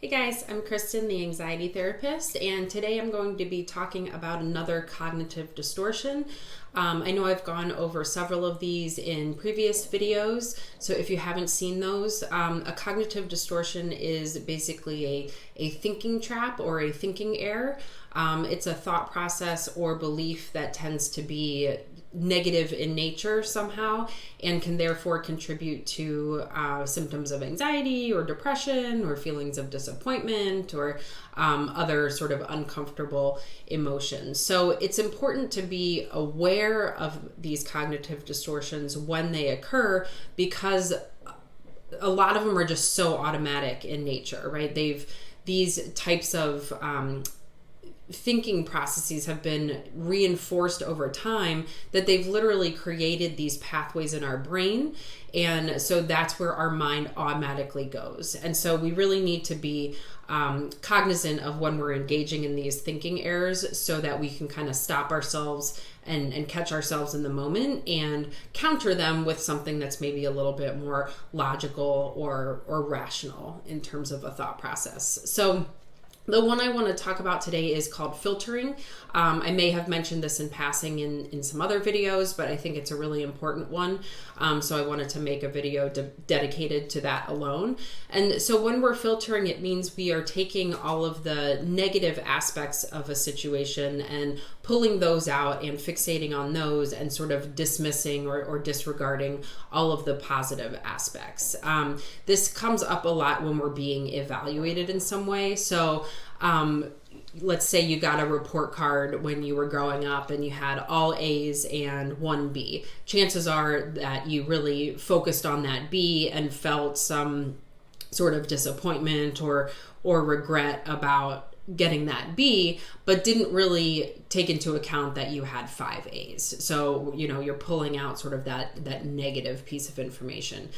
Hey guys, I'm Kristen, the anxiety therapist, and today I'm going to be talking about another cognitive distortion. I know I've gone over several of these in previous videos, so if you haven't seen those, a cognitive distortion is basically a thinking trap or a thinking error. It's a thought process or belief that tends to be negative in nature somehow and can therefore contribute to symptoms of anxiety or depression or feelings of disappointment or other sort of uncomfortable emotions. So it's important to be aware of these cognitive distortions when they occur, because a lot of them are just so automatic in nature, right? These types of thinking processes have been reinforced over time that they've literally created these pathways in our brain. And so that's where our mind automatically goes. And so we really need to be cognizant of when we're engaging in these thinking errors so that we can kind of stop ourselves and catch ourselves in the moment and counter them with something that's maybe a little bit more logical or rational in terms of a thought process. So the one I want to talk about today is called filtering. I may have mentioned this in passing in some other videos, but I think it's a really important one. So I wanted to make a video dedicated to that alone. And so when we're filtering, it means we are taking all of the negative aspects of a situation and pulling those out and fixating on those and sort of dismissing or disregarding all of the positive aspects. This comes up a lot when we're being evaluated in some way. So let's say you got a report card when you were growing up and you had all A's and one B. Chances are that you really focused on that B and felt some sort of disappointment or regret about getting that B, but didn't really take into account that you had 5 A's. So, you're pulling out sort of that negative piece of information.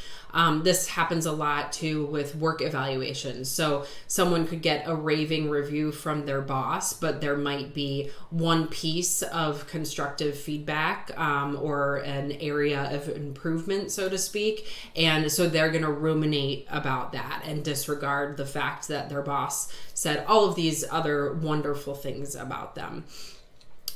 This happens a lot too with work evaluations. So someone could get a raving review from their boss, but there might be one piece of constructive feedback or an area of improvement, so to speak. And so they're going to ruminate about that and disregard the fact that their boss said all of these other wonderful things about them.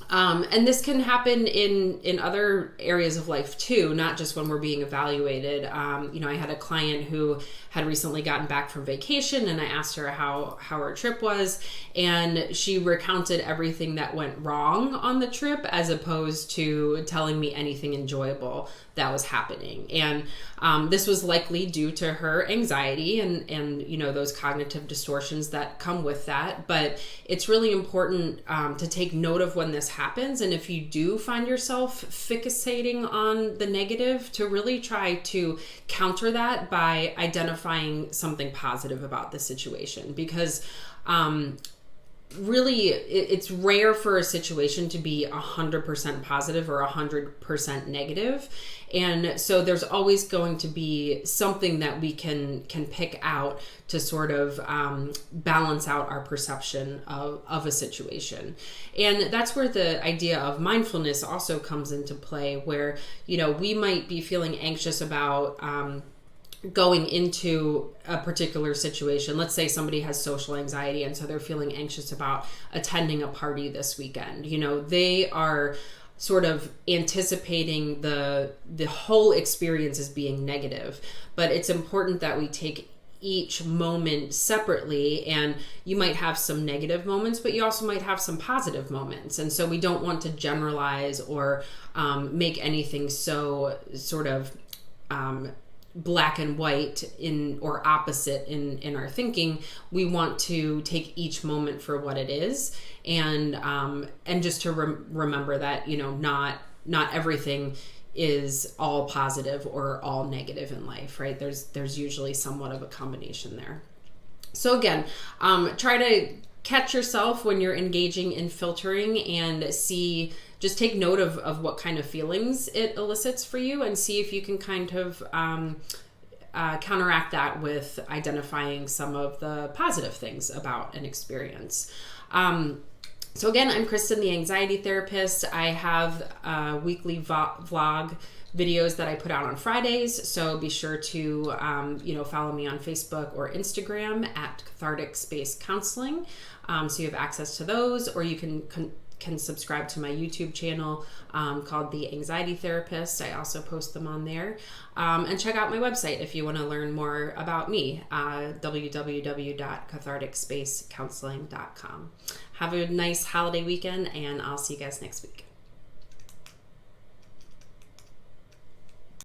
And this can happen in other areas of life too, not just when we're being evaluated. I had a client who had recently gotten back from vacation, and I asked her how her trip was, and she recounted everything that went wrong on the trip as opposed to telling me anything enjoyable that was happening. And this was likely due to her anxiety and those cognitive distortions that come with that. But it's really important to take note of when this happens, and if you do find yourself fixating on the negative, to really try to counter that by identifying something positive about the situation, because really it's rare for a situation to be 100% positive or 100% negative. And so there's always going to be something that we can pick out to sort of balance out our perception of a situation. And that's where the idea of mindfulness also comes into play, where we might be feeling anxious about going into a particular situation. Let's say somebody has social anxiety, and so they're feeling anxious about attending a party this weekend. They are sort of anticipating the whole experience as being negative. But it's important that we take each moment separately, and you might have some negative moments, but you also might have some positive moments. And so we don't want to generalize or make anything so sort of black and white or opposite in our thinking. We want to take each moment for what it is, and just to remember that not everything is all positive or all negative in life, right? There's usually somewhat of a combination there. So again, try to catch yourself when you're engaging in filtering and just take note of what kind of feelings it elicits for you, and see if you can kind of counteract that with identifying some of the positive things about an experience. So again, I'm Kristen, the anxiety therapist. I have weekly vlog videos that I put out on Fridays. So be sure to, follow me on Facebook or Instagram at Cathartic Space Counseling. So you have access to those, or you can subscribe to my YouTube channel called The Anxiety Therapist. I also post them on there. And check out my website if you want to learn more about me, www.catharticspacecounseling.com. Have a nice holiday weekend, and I'll see you guys next week.